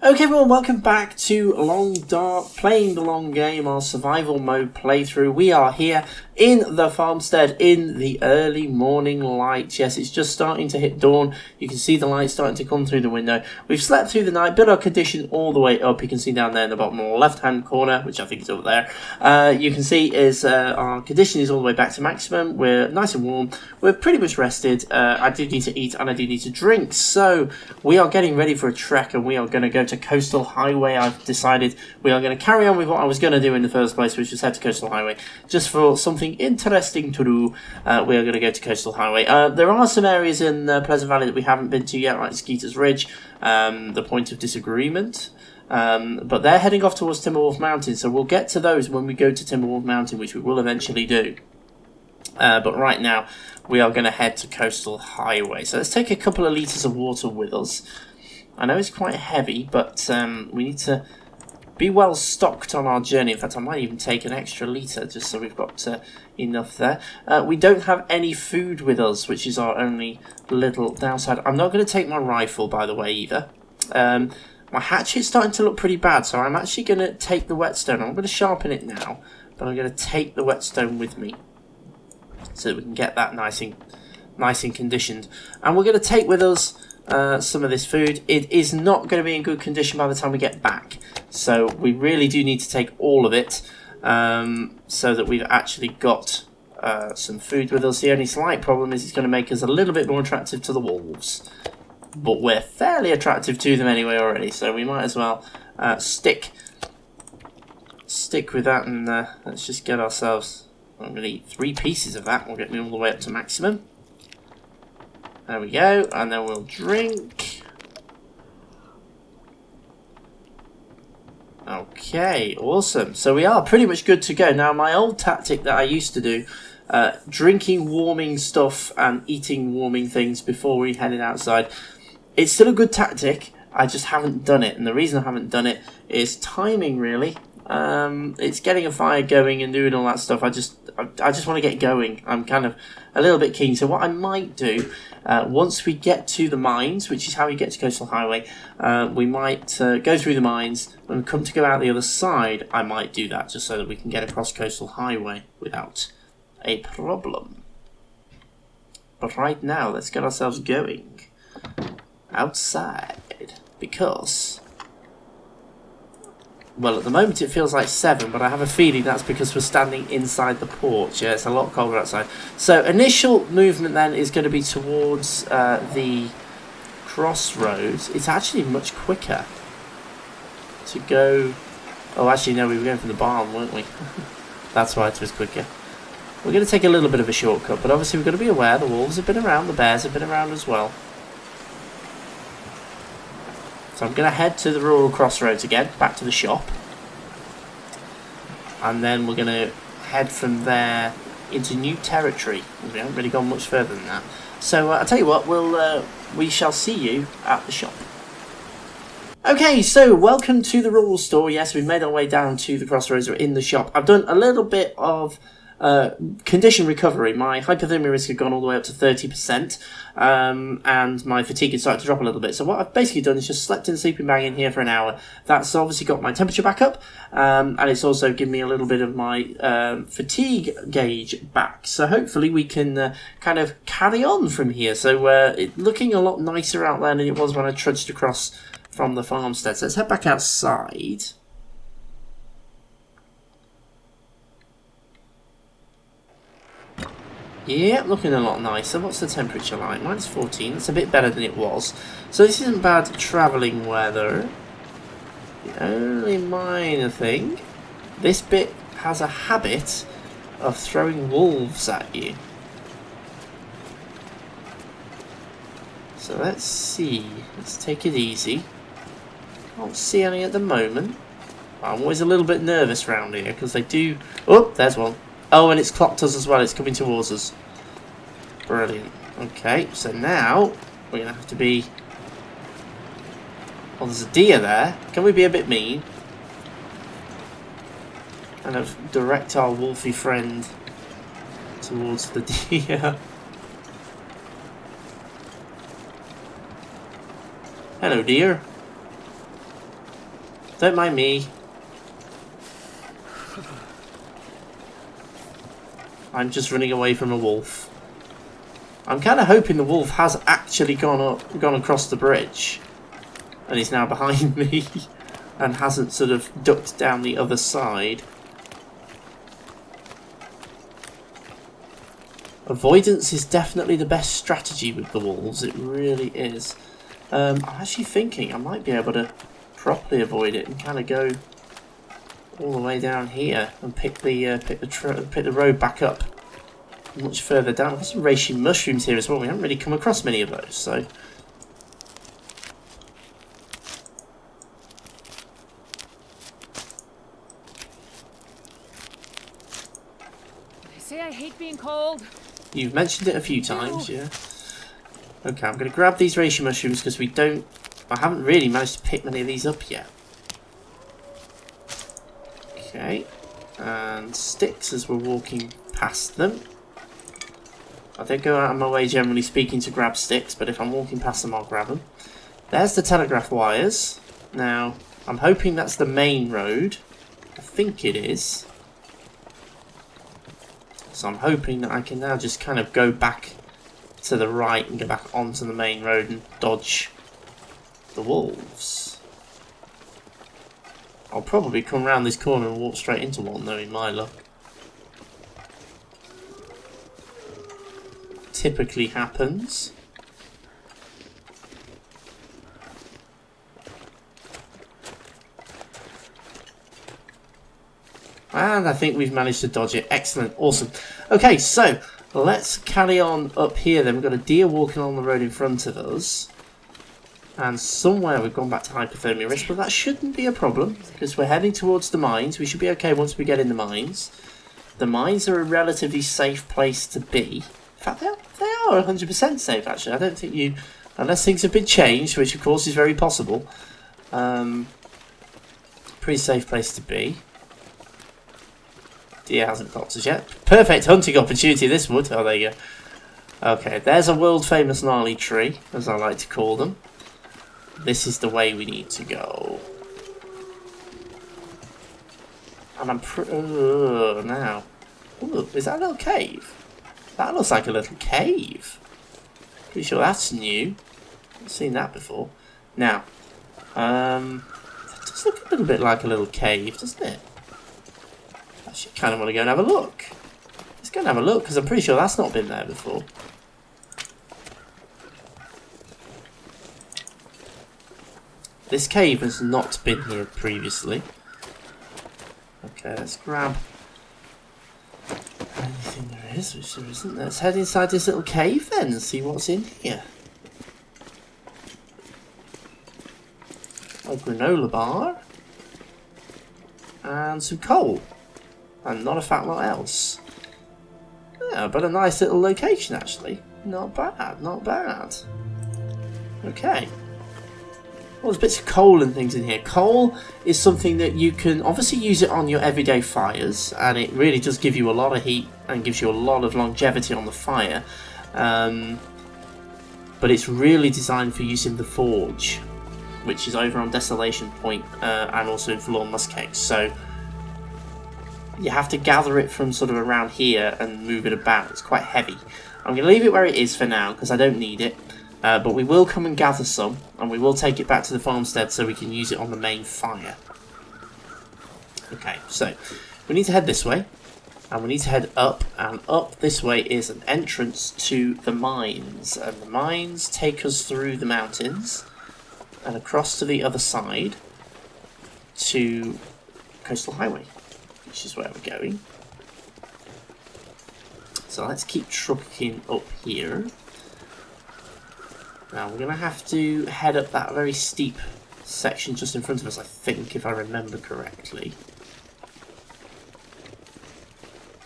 Okay everyone, welcome back to Long Dark, playing the long game, our survival mode playthrough. We are here in the farmstead in the early morning light. Yes, it's just starting to hit dawn. You can see the light starting to come through the window. We've slept through the night, built our condition all the way up. You can see down there in the bottom left hand corner, which I think is over there. You can see is our condition is all the way back to maximum. We're nice and warm. We're pretty much rested. I do need to eat and I do need to drink. So we are getting ready for a trek and we are going to go to Coastal Highway. I've decided we are going to carry on with what I was going to do in the first place, which was head to Coastal Highway. Just for something interesting to do, we are going to go to Coastal Highway. There are some areas in Pleasant Valley that we haven't been to yet, like Skeeter's Ridge, the Point of Disagreement. But they're heading off towards Timberwolf Mountain, so we'll get to those when we go to Timberwolf Mountain, which we will eventually do. But right now, we are going to head to Coastal Highway. So let's take a couple of litres of water with us. I know it's quite heavy, but we need to be well stocked on our journey. In fact, I might even take an extra litre just so we've got enough there. We don't have any food with us, which is our only little downside. I'm not going to take my rifle, by the way, either. My hatchet's starting to look pretty bad, so I'm actually going to take the whetstone. I'm going to sharpen it now, but I'm going to take the whetstone with me so that we can get that nice and conditioned. And we're going to take with us some of this food. It is not going to be in good condition by the time we get back, so we really do need to take all of it so that we've actually got some food with us. The only slight problem is it's going to make us a little bit more attractive to the wolves, but we're fairly attractive to them anyway already, so we might as well stick with that, and let's just get ourselves, I'm going to eat 3 pieces of that. Will get me all the way up to maximum. There we go, and then we'll drink. Okay, awesome. So we are pretty much good to go. Now, my old tactic that I used to do, drinking warming stuff and eating warming things before we headed outside, it's still a good tactic. I just haven't done it, and the reason I haven't done it is timing, really. It's getting a fire going and doing all that stuff. I just want to get going. I'm kind of a little bit keen. So what I might do, once we get to the mines, which is how you get to Coastal Highway, we might go through the mines. When we come to go out the other side, I might do that just so that we can get across Coastal Highway without a problem. But right now, let's get ourselves going outside, because, well, at the moment it feels like 7, but I have a feeling that's because we're standing inside the porch. Yeah, it's a lot colder outside. So initial movement then is going to be towards the crossroads. It's actually much quicker to go... Oh, actually, no, we were going from the barn, weren't we? That's why it was quicker. We're going to take a little bit of a shortcut, but obviously we've got to be aware the wolves have been around, the bears have been around as well. So I'm going to head to the rural crossroads again, back to the shop. And then we're going to head from there into new territory. We haven't really gone much further than that. So I'll tell you what, we shall see you at the shop. Okay, so welcome to the rural store. Yes, we've made our way down to the crossroads. We're in the shop. I've done a little bit of condition recovery. My hypothermia risk had gone all the way up to 30%, and my fatigue had started to drop a little bit. So what I've basically done is just slept in the sleeping bag in here for an hour. That's obviously got my temperature back up, and it's also given me a little bit of my fatigue gauge back. So hopefully we can kind of carry on from here. So it's looking a lot nicer out there than it was when I trudged across from the farmstead. So let's head back outside. Yeah, looking a lot nicer. What's the temperature like? Minus 14. That's a bit better than it was. So this isn't bad travelling weather. The only minor thing, this bit has a habit of throwing wolves at you. So let's see. Let's take it easy. Can't see any at the moment. I'm always a little bit nervous around here because they do... Oh, there's one. Oh, and it's clocked us as well. It's coming towards us. Brilliant. Okay, so now we're going to have to be... Oh, there's a deer there. Can we be a bit mean? Kind of direct our wolfy friend towards the deer. Hello, deer. Don't mind me. I'm just running away from a wolf. I'm kind of hoping the wolf has actually gone across the bridge, and is now behind me, and hasn't sort of ducked down the other side. Avoidance is definitely the best strategy with the wolves. It really is. I'm actually thinking I might be able to properly avoid it and kind of go all the way down here and pick the road back up much further down. There's some reishi mushrooms here as well. We haven't really come across many of those, so. I say I hate being cold. You've mentioned it a few times, yeah. Okay, I'm going to grab these reishi mushrooms because I haven't really managed to pick many of these up yet. Okay, and sticks as we're walking past them. I don't go out of my way, generally speaking, to grab sticks, but if I'm walking past them, I'll grab them. There's the telegraph wires. Now, I'm hoping that's the main road. I think it is. So I'm hoping that I can now just kind of go back to the right and go back onto the main road and dodge the wolves. I'll probably come round this corner and walk straight into one, knowing my luck. Typically happens. And I think we've managed to dodge it. Excellent. Awesome. Okay, so let's carry on up here then. We've got a deer walking on the road in front of us. And somewhere we've gone back to hypothermia risk, but that shouldn't be a problem because we're heading towards the mines. We should be okay once we get in the mines. The mines are a relatively safe place to be. In fact, they are 100% safe, actually. I don't think you... Unless things have been changed, which of course is very possible. Pretty safe place to be. Deer hasn't caught us yet. Perfect hunting opportunity, this would. Oh, there you go. Okay, there's a world-famous gnarly tree, as I like to call them. This is the way we need to go. And I'm now. Ooh, is that a little cave? That looks like a little cave. Pretty sure that's new. I've seen that before. Now, it does look a little bit like a little cave, doesn't it? I actually kind of want to go and have a look. Let's go and have a look, because I'm pretty sure that's not been there before. This cave has not been here previously. Okay, let's grab anything there is, which there isn't. Let's head inside this little cave then and see what's in here. A granola bar. And some coal. And not a fat lot else. Yeah, but a nice little location actually. Not bad, not bad. Okay. Well, there's bits of coal and things in here. Coal is something that you can obviously use it on your everyday fires, and it really does give you a lot of heat and gives you a lot of longevity on the fire. But it's really designed for use in the forge, which is over on Desolation Point and also in Forlorn Muskegs. So you have to gather it from sort of around here and move it about. It's quite heavy. I'm going to leave it where it is for now because I don't need it. But we will come and gather some, and we will take it back to the farmstead so we can use it on the main fire. Okay, so we need to head this way, and we need to head up, and up this way is an entrance to the mines, and the mines take us through the mountains and across to the other side to Coastal Highway, which is where we're going. So let's keep trucking up here. Now we're going to have to head up that very steep section just in front of us, I think, if I remember correctly.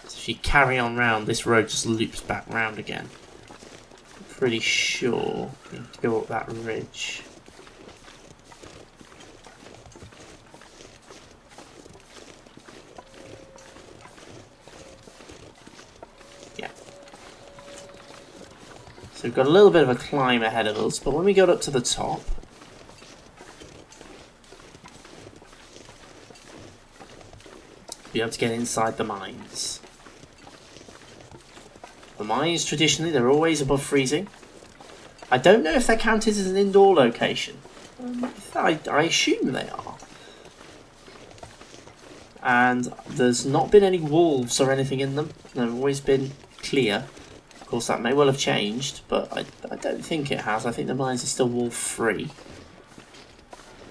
So if you carry on round, this road just loops back round again. I'm pretty sure we have to go up that ridge. So we've got a little bit of a climb ahead of us, but when we got up to the top, be able to get inside the mines. The mines, traditionally, they're always above freezing. I don't know if they're counted as an indoor location. I assume they are. And there's not been any wolves or anything in them. They've always been clear. Of course, that may well have changed, but I don't think it has. I think the mines are still wolf-free.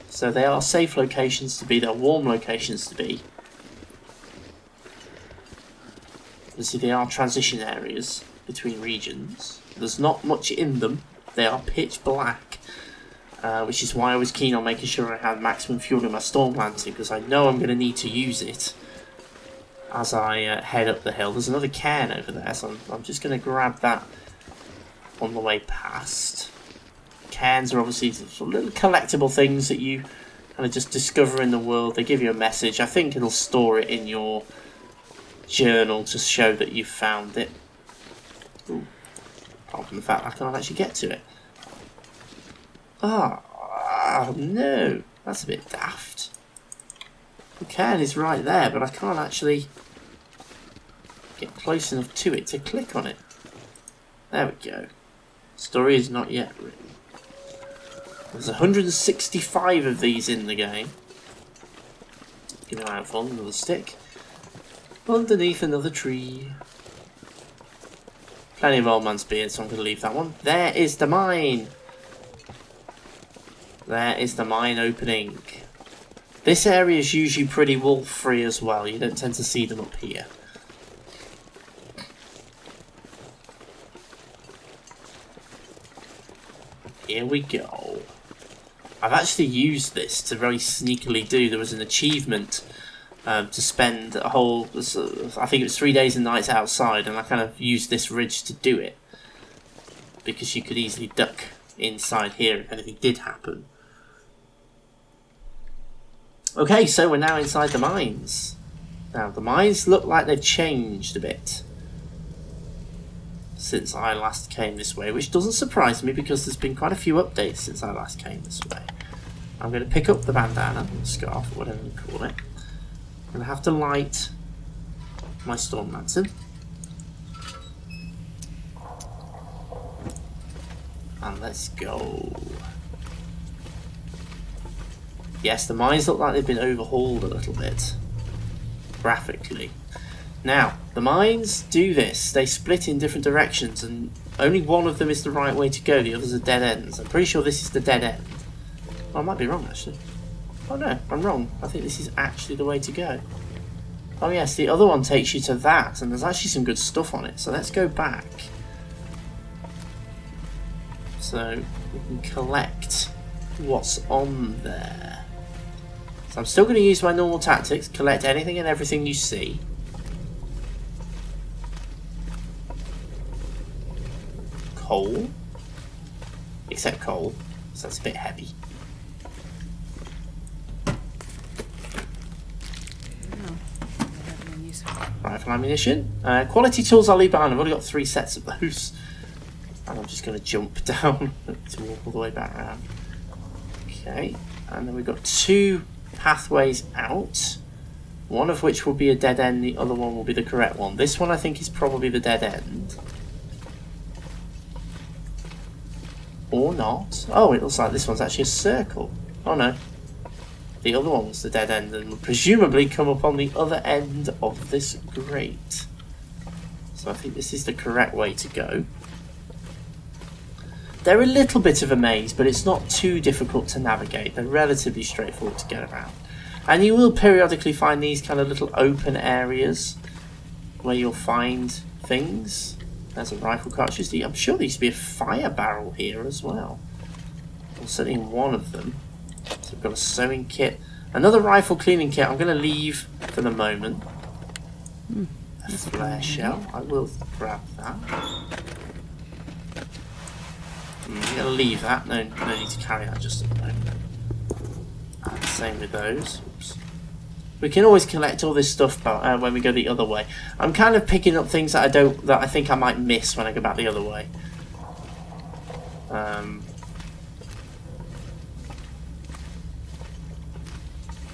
So they are safe locations to be. They're warm locations to be. Obviously, they are transition areas between regions. There's not much in them. They are pitch black, which is why I was keen on making sure I had maximum fuel in my storm lantern, because I know I'm going to need to use it as I head up the hill. There's another cairn over there, so I'm just going to grab that on the way past. Cairns are obviously sort of little collectible things that you kind of just discover in the world. They give you a message. I think it'll store it in your journal to show that you've found it. Ooh. Apart from the fact I can't actually get to it. Oh no, that's a bit daft. The cairn is right there, but I can't actually get close enough to it to click on it. There we go. Story is not yet written. There's 165 of these in the game. Keep an eye out for another stick. Underneath another tree. Plenty of old man's beard, so I'm going to leave that one. There is the mine. There is the mine opening. This area is usually pretty wolf-free as well. You don't tend to see them up here. Here we go. I've actually used this to very sneakily do. There was an achievement to spend a whole, I think it was 3 days and nights outside, and I kind of used this ridge to do it. Because you could easily duck inside here if anything did happen. Okay, so we're now inside the mines. Now, the mines look like they've changed a bit since I last came this way, which doesn't surprise me because there's been quite a few updates since I last came this way. I'm going to pick up the bandana, or the scarf, or whatever you call it. I'm going to have to light my storm lantern. And let's go. Yes, the mines look like they've been overhauled a little bit, graphically. Now, the mines do this. They split in different directions, and only one of them is the right way to go. The others are dead ends. I'm pretty sure this is the dead end. Well, I might be wrong, actually. Oh no, I'm wrong. I think this is actually the way to go. Oh yes, the other one takes you to that, and there's actually some good stuff on it. So let's go back. So we can collect what's on there. So I'm still going to use my normal tactics, collect anything and everything you see. Coal. Except coal, so that's a bit heavy. Rifle ammunition. Quality tools I'll leave behind. I've already got 3 sets of those. And I'm just going to jump down to walk all the way back around. Okay, and then we've got 2 pathways out. One of which will be a dead end, the other one will be the correct one. This one I think is probably the dead end. Or not. Oh, it looks like this one's actually a circle. Oh no. The other one was the dead end and will presumably come up on the other end of this grate. So I think this is the correct way to go. They're a little bit of a maze, but it's not too difficult to navigate. They're relatively straightforward to get around. And you will periodically find these kind of little open areas where you'll find things. There's a rifle cartridge. I'm sure there used to be a fire barrel here as well. Or certainly in one of them. So we've got a sewing kit. Another rifle cleaning kit I'm going to leave for the moment. A flare shell. I will grab that. I'm going to leave that. No need to carry that just at the moment. And same with those. Oops. We can always collect all this stuff when we go the other way. I'm kind of picking up things that I think I might miss when I go back the other way.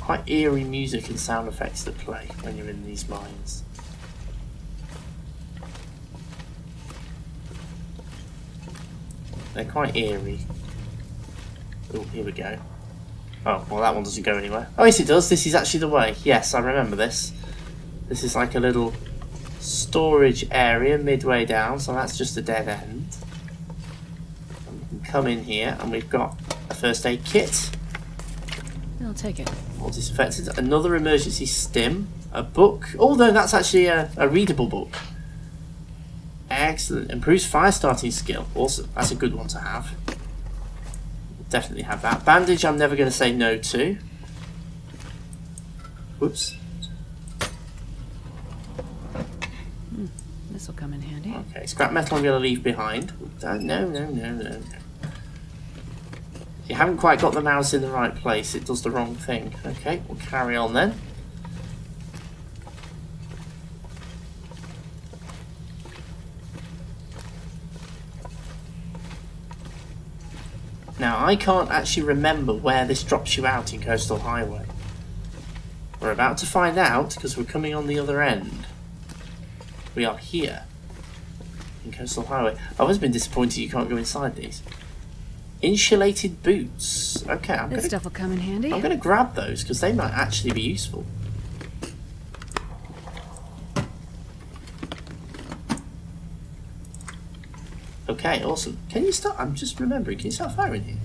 quite eerie music and sound effects that play when you're in these mines. They're quite eerie. Oh, here we go. Oh, well that one doesn't go anywhere. Oh yes it does, this is actually the way. Yes, I remember this. This is like a little storage area midway down, so that's just a dead end. And we can come in here and we've got a first aid kit. I'll take it. All disinfected. Another emergency stim. A book. Although that's actually a readable book. Excellent. Improves fire starting skill. Awesome. That's a good one to have. Definitely have that. Bandage I'm never going to say no to. Whoops. This'll come in handy. Okay, scrap metal I'm going to leave behind. No. You haven't quite got the mouse in the right place. It does the wrong thing. Okay, we'll carry on then. Now, I can't actually remember where this drops you out in Coastal Highway. We're about to find out because we're coming on the other end. We are here in Coastal Highway. I've always been disappointed you can't go inside these. Insulated boots. Okay, This stuff will come in handy. I'm going to grab those because they might actually be useful. Okay, awesome. Can you start? I'm just remembering. Can you start firing here?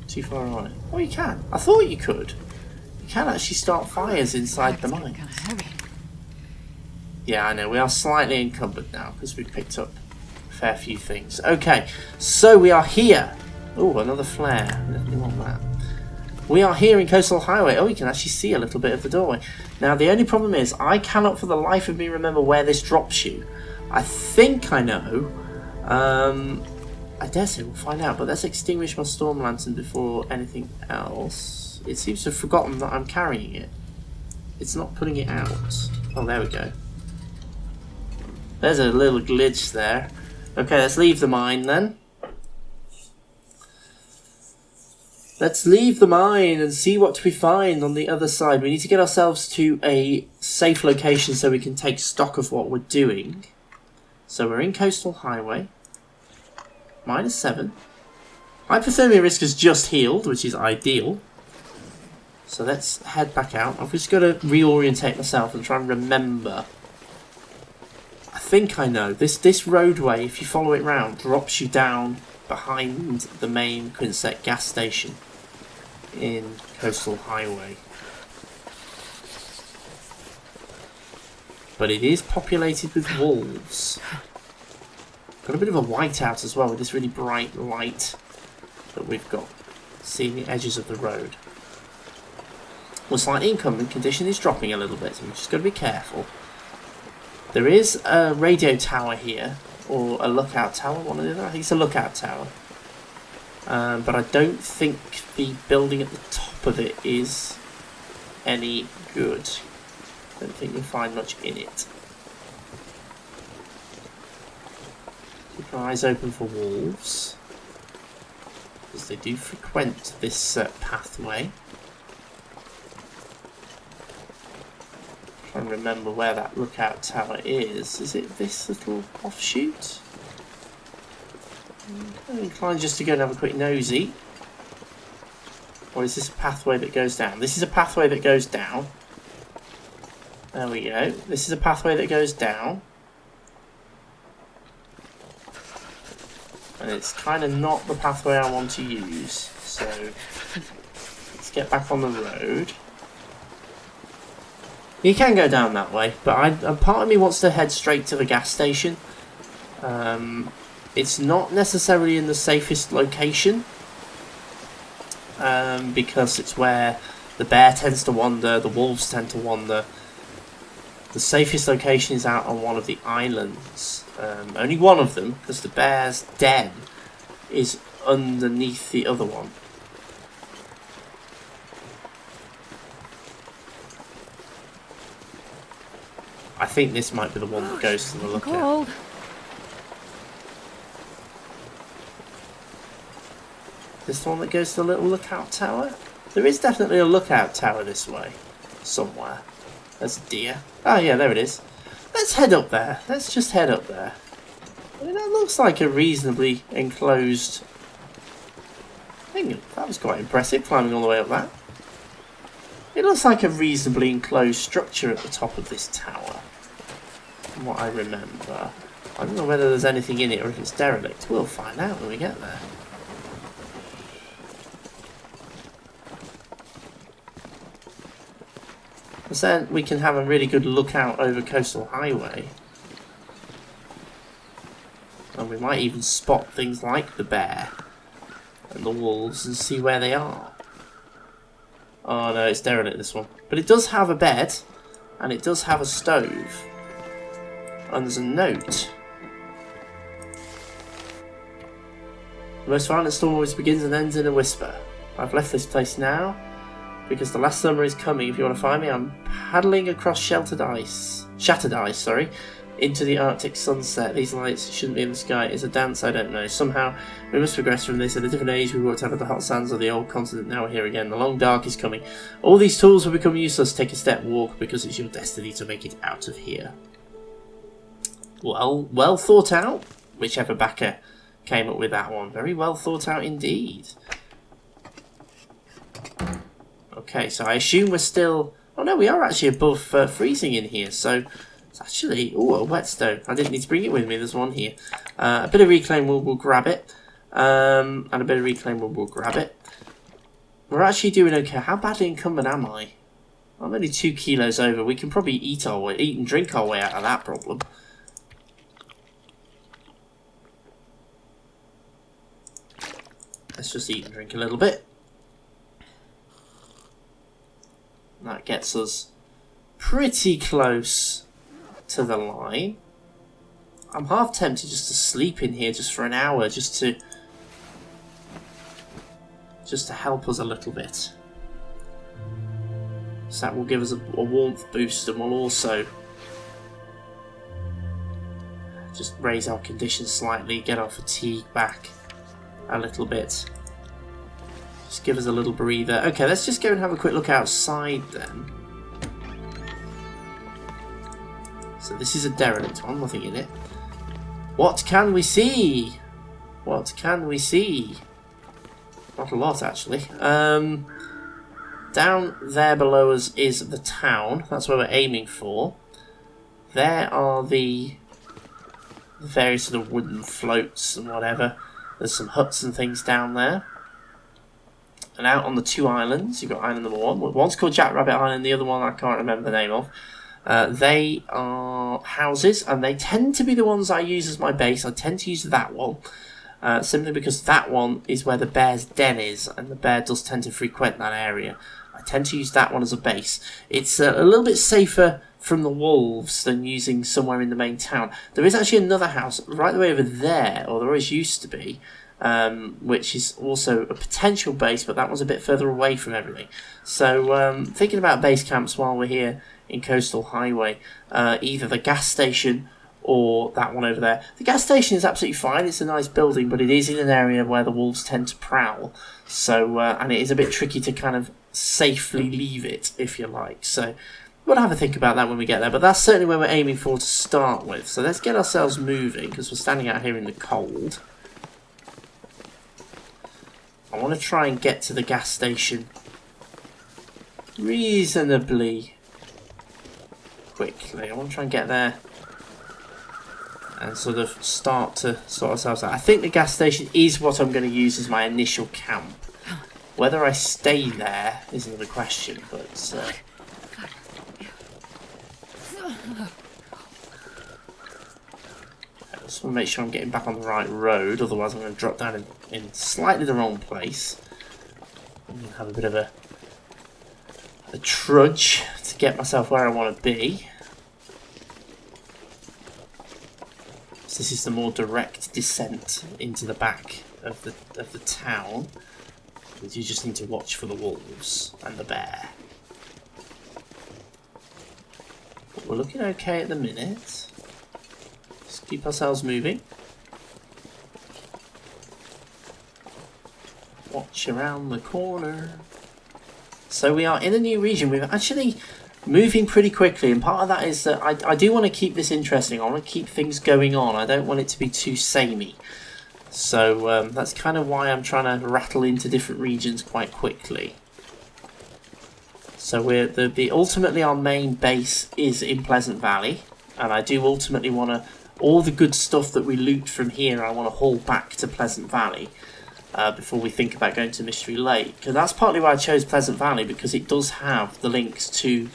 Too far on it. Oh, you can. I thought you could. You can actually start fires inside the mine. Kind of heavy. Yeah, I know. We are slightly encumbered now because we picked up a fair few things. Okay, so we are here. Oh, another flare. Definitely want that. We are here in Coastal Highway. Oh, you can actually see a little bit of the doorway. Now, the only problem is I cannot for the life of me remember where this drops you. I think I know. I dare say we'll find out, but let's extinguish my storm lantern before anything else. It seems to have forgotten that I'm carrying it. It's not putting it out. Oh, there we go. There's a little glitch there. Okay, let's leave the mine then. Let's leave the mine and see what we find on the other side. We need to get ourselves to a safe location so we can take stock of what we're doing. So we're in Coastal Highway. -7. Hypothermia risk has just healed, which is ideal. So let's head back out. I've just got to reorientate myself and try and remember. I think I know. This roadway, if you follow it round, drops you down behind the main Quinsett gas station in Coastal Highway. But it is populated with wolves. Got a bit of a whiteout as well with this really bright light that we've got seeing the edges of the road. Well, slight income condition is dropping a little bit, so we've just got to be careful. There is a radio tower here, or a lookout tower, one or the other. I think it's a lookout tower. But I don't think the building at the top of it is any good. I don't think you'll find much in it. Keep your eyes open for wolves, because they do frequent this pathway. Trying to remember where that lookout tower is. Is it this little offshoot? I'm inclined just to go and have a quick nosy. Or is this a pathway that goes down? This is a pathway that goes down. There we go. This is a pathway that goes down. And it's kind of not the pathway I want to use. So let's get back on the road. You can go down that way, but a part of me wants to head straight to the gas station. It's not necessarily in the safest location, because it's where the bear tends to wander, the wolves tend to wander. The safest location is out on one of the islands. Only one of them, because the bear's den is underneath the other one. I think this might be the one that goes to the lookout. Cold. This the one that goes to the little lookout tower? There is definitely a lookout tower this way. Somewhere. There's a deer. Oh yeah, there it is. Let's head up there. Let's just head up there. I mean, that looks like a reasonably enclosed thing. That was quite impressive, climbing all the way up that. It looks like a reasonably enclosed structure at the top of this tower, from what I remember. I don't know whether there's anything in it or if it's derelict. We'll find out when we get there. Because then we can have a really good lookout over Coastal Highway. And we might even spot things like the bear and the wolves and see where they are. Oh no, it's derelict, this one. But it does have a bed, and it does have a stove. And there's a note. The most violent storm always begins and ends in a whisper. I've left this place now, because the last summer is coming. If you want to find me, I'm paddling across shattered ice, into the Arctic sunset. These lights shouldn't be in the sky. It's a dance I don't know. Somehow we must progress from this. At a different age we walked out of the hot sands of the old continent. Now we're here again. The long dark is coming. All these tools will become useless. Take a step, walk, because it's your destiny to make it out of here. Well thought out. Whichever backer came up with that one. Very well thought out indeed. Okay, so I assume we're still... Oh no, we are actually above freezing in here, so... It's actually... Oh, a whetstone. I didn't need to bring it with me, there's one here. A bit of reclaim we'll grab it. And a bit of reclaim we'll grab it. We're actually doing okay. How badly encumbered am I? I'm only 2 kilos over. We can probably eat and drink our way out of that problem. Let's just eat and drink a little bit. That gets us pretty close to the line. I'm half tempted just to sleep in here just for an hour, just to help us a little bit. So that will give us a warmth boost, and we'll also just raise our condition slightly, get our fatigue back a little bit. Just give us a little breather. Okay, let's just go and have a quick look outside then. So this is a derelict one, nothing in it. What can we see? What can we see? Not a lot, actually. Down there below us is the town. That's where we're aiming for. There are the various sort of wooden floats and whatever. There's some huts and things down there. And out on the 2 islands, you've got island number 1. One's called Jackrabbit Island, the other one I can't remember the name of. They are houses, and they tend to be the ones I use as my base. I tend to use that one, simply because that one is where the bear's den is, and the bear does tend to frequent that area. I tend to use that one as a base. It's a little bit safer from the wolves than using somewhere in the main town. There is actually another house right the way over there, or there always used to be, which is also a potential base, but that one's a bit further away from everything. So thinking about base camps while we're here in Coastal Highway, either the gas station or that one over there. The gas station is absolutely fine, it's a nice building, but it is in an area where the wolves tend to prowl, so and it is a bit tricky to kind of safely leave it, if you like. So we'll have a think about that when we get there, but that's certainly where we're aiming for to start with. So let's get ourselves moving, because we're standing out here in the cold. I want to try and get to the gas station reasonably quickly. I want to try and get there and sort of start to sort ourselves out. I think the gas station is what I'm going to use as my initial camp. Whether I stay there is another question, but I just want to make sure I'm getting back on the right road, otherwise I'm going to drop down in slightly the wrong place. I'm going to have a bit of a trudge to get myself where I want to be. So this is the more direct descent into the back of the town. You just need to watch for the wolves and the bear. But we're looking okay at the minute. Just keep ourselves moving. Watch around the corner. So we are in a new region. We're actually moving pretty quickly, and part of that is that I do want to keep this interesting. I want to keep things going on. I don't want it to be too samey. So that's kind of why I'm trying to rattle into different regions quite quickly. So we're ultimately our main base is in Pleasant Valley, and I do ultimately want to, all the good stuff that we loot from here, I want to haul back to Pleasant Valley before we think about going to Mystery Lake. Because that's partly why I chose Pleasant Valley, because it does have the links to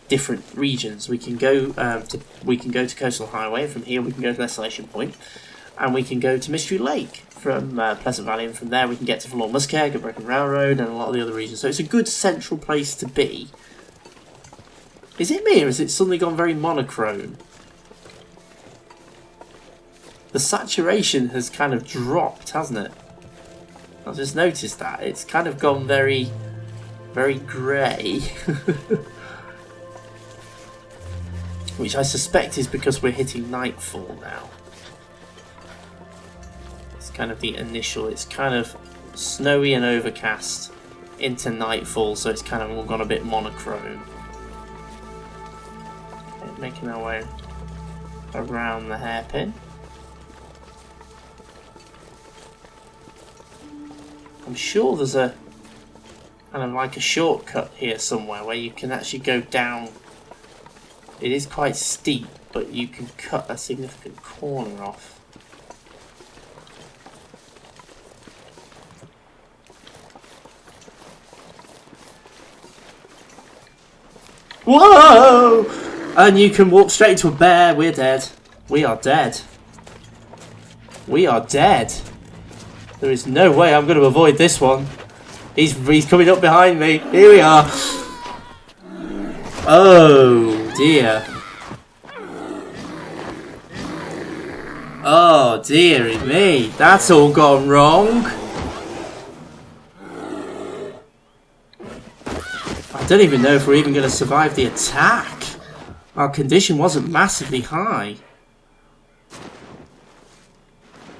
different regions. We can go to Coastal Highway. From here we can go to Desolation Point, and we can go to Mystery Lake from Pleasant Valley, and from there we can get to Forlorn Muskeg, Broken Railroad, and a lot of the other regions. So it's a good central place to be. Is it me, or has it suddenly gone very monochrome? The saturation has kind of dropped, hasn't it? I've just noticed that. It's kind of gone very, very grey. Which I suspect is because we're hitting nightfall now. It's kind of the initial, it's kind of snowy and overcast into nightfall, so it's kind of all gone a bit monochrome. Okay, making our way around the hairpin. I'm sure there's a kind of like a shortcut here somewhere where you can actually go down. It is quite steep, but you can cut a significant corner off. Whoa! And you can walk straight into a bear. We're dead. We are dead. We are dead. There is no way I'm going to avoid this one. He's coming up behind me. Here we are. Oh dear. Oh dearie me. That's all gone wrong. I don't even know if we're even going to survive the attack. Our condition wasn't massively high.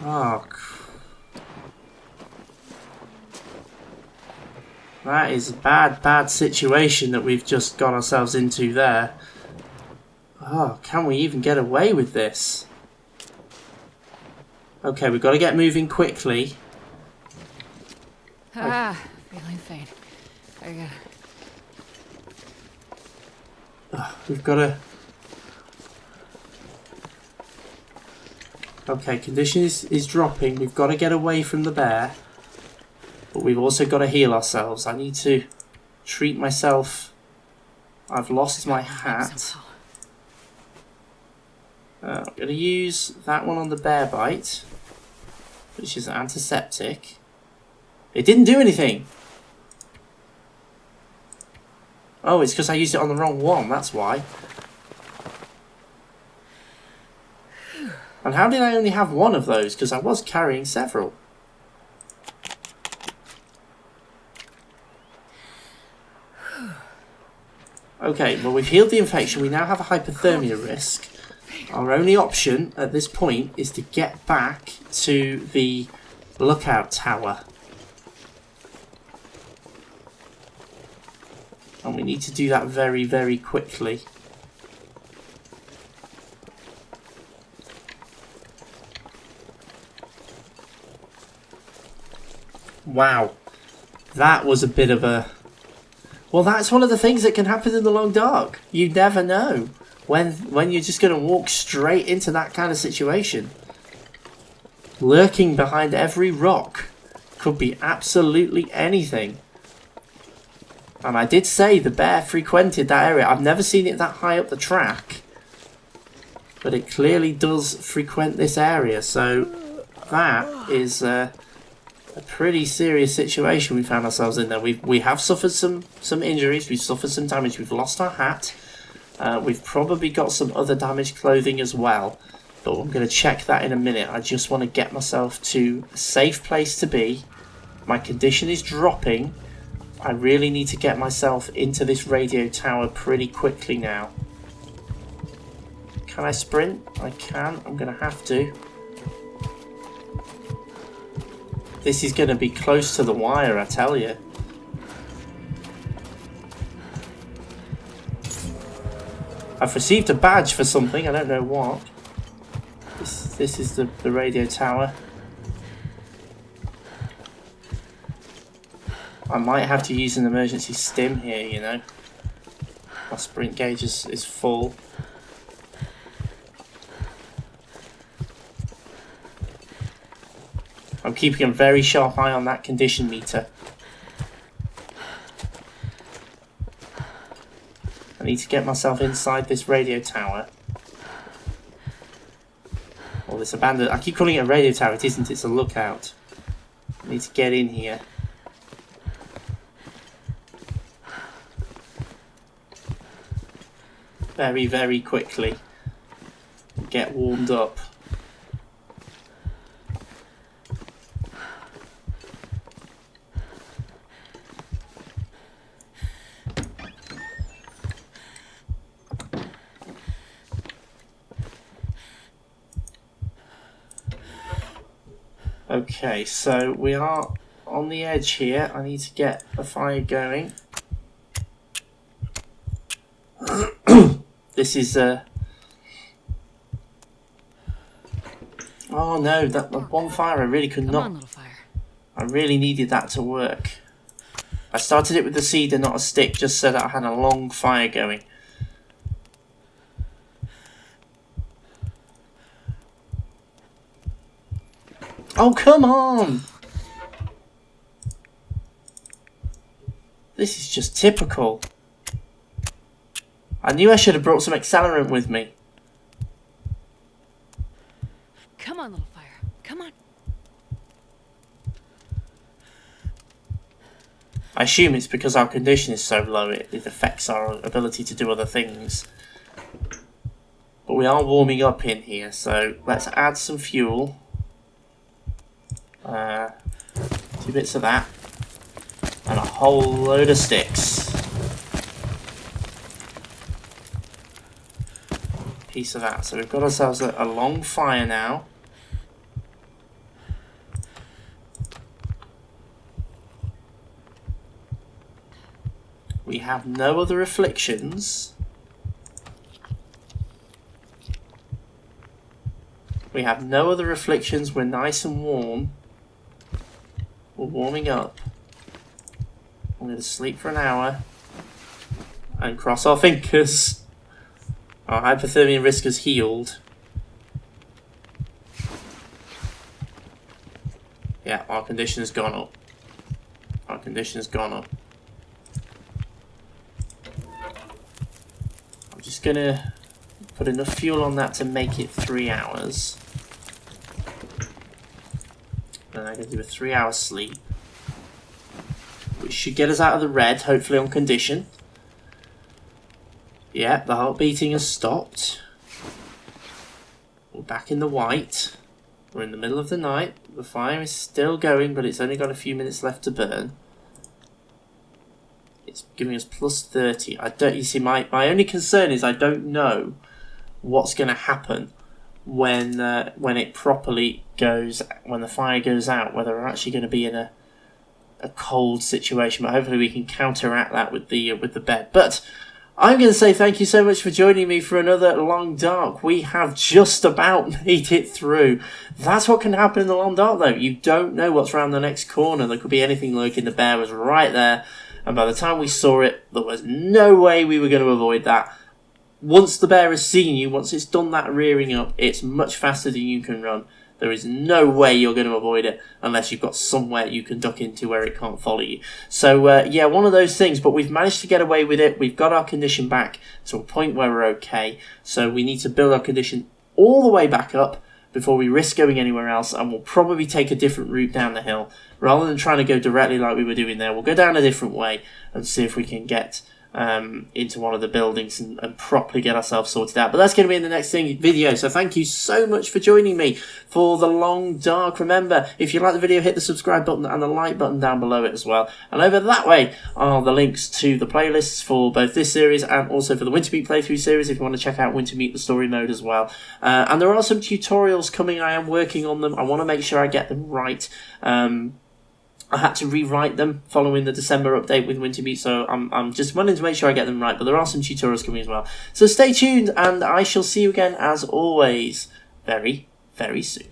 Oh, that is a bad situation that we've just got ourselves into there. Oh, can we even get away with this? Okay, we've got to get moving quickly. Feeling faint. We've got to... Okay, condition is dropping. We've got to get away from the bear. But we've also got to heal ourselves. I need to treat myself. I've lost my hat. I'm going to use that one on the bear bite, which is antiseptic. It didn't do anything. Oh, it's because I used it on the wrong one, that's why. And how did I only have one of those? Because I was carrying several. Okay, well we've healed the infection. We now have a hypothermia risk. Our only option at this point is to get back to the lookout tower. And we need to do that very, very quickly. Wow. That was a bit of a... Well, that's one of the things that can happen in the long dark. You never know when you're just going to walk straight into that kind of situation. Lurking behind every rock could be absolutely anything. And I did say the bear frequented that area. I've never seen it that high up the track. But it clearly does frequent this area. So that is a pretty serious situation we found ourselves in there. We have suffered some injuries. We've suffered some damage. We've lost our hat. We've probably got some other damaged clothing as well. But I'm going to check that in a minute. I just want to get myself to a safe place to be. My condition is dropping. I really need to get myself into this radio tower pretty quickly now. Can I sprint? I can. I'm going to have to. This is going to be close to the wire, I tell you. I've received a badge for something, I don't know what. This is the radio tower. I might have to use an emergency stim here, you know. My sprint gauge is full. I'm keeping a very sharp eye on that condition meter. I need to get myself inside this radio tower. Or this abandoned... I keep calling it a radio tower, it isn't, it's a lookout. I need to get in here. Very, very quickly. Get warmed up. Okay, so we are on the edge here. I need to get a fire going. This is oh no, that one fire I really could not. Come on, little fire. I really needed that to work. I started it with the cedar, not a stick, just so that I had a long fire going. Oh, come on! This is just typical. I knew I should have brought some accelerant with me. Come on, little fire. Come on. I assume it's because our condition is so low, it affects our ability to do other things. But we are warming up in here, so let's add some fuel. 2 bits of that. And a whole load of sticks. Piece of that. So we've got ourselves a long fire now. We have no other afflictions. We have no other afflictions. We're nice and warm. We're warming up. I'm going to sleep for an hour and cross our fingers. Our hypothermia risk has healed. Yeah, our condition has gone up. Our condition has gone up. I'm just going to put enough fuel on that to make it 3 hours. Then I'm going to do a 3-hour sleep. Which should get us out of the red, hopefully on condition. Yeah, the heart beating has stopped. We're back in the white. We're in the middle of the night. The fire is still going, but it's only got a few minutes left to burn. It's giving us plus 30. You see, my only concern is I don't know what's going to happen when it properly goes, when the fire goes out, whether we're actually going to be in a cold situation, but hopefully we can counteract that with the bed. But I'm going to say thank you so much for joining me for another Long Dark. We have just about made it through. That's what can happen in the Long Dark, though. You don't know what's around the next corner. There could be anything lurking. The bear was right there, and by the time we saw it, there was no way we were going to avoid that. Once the bear has seen you, once it's done that rearing up, it's much faster than you can run. There is no way you're going to avoid it unless you've got somewhere you can duck into where it can't follow you. So, yeah, one of those things. But we've managed to get away with it. We've got our condition back to a point where we're okay. So we need to build our condition all the way back up before we risk going anywhere else. And we'll probably take a different route down the hill. Rather than trying to go directly like we were doing there, we'll go down a different way and see if we can get into one of the buildings and properly get ourselves sorted out. But that's going to be in the next video. So thank you so much for joining me for the Long Dark. Remember, if you like the video, hit the subscribe button and the like button down below it as well. And over that way are the links to the playlists for both this series and also for the Wintermeat playthrough series if you want to check out Wintermeat the story mode as well. And there are some tutorials coming. I am working on them. I want to make sure I get them right. I had to rewrite them following the December update with Wintermute, so I'm just wanting to make sure I get them right, but there are some tutorials coming as well. So stay tuned, and I shall see you again, as always, very, very soon.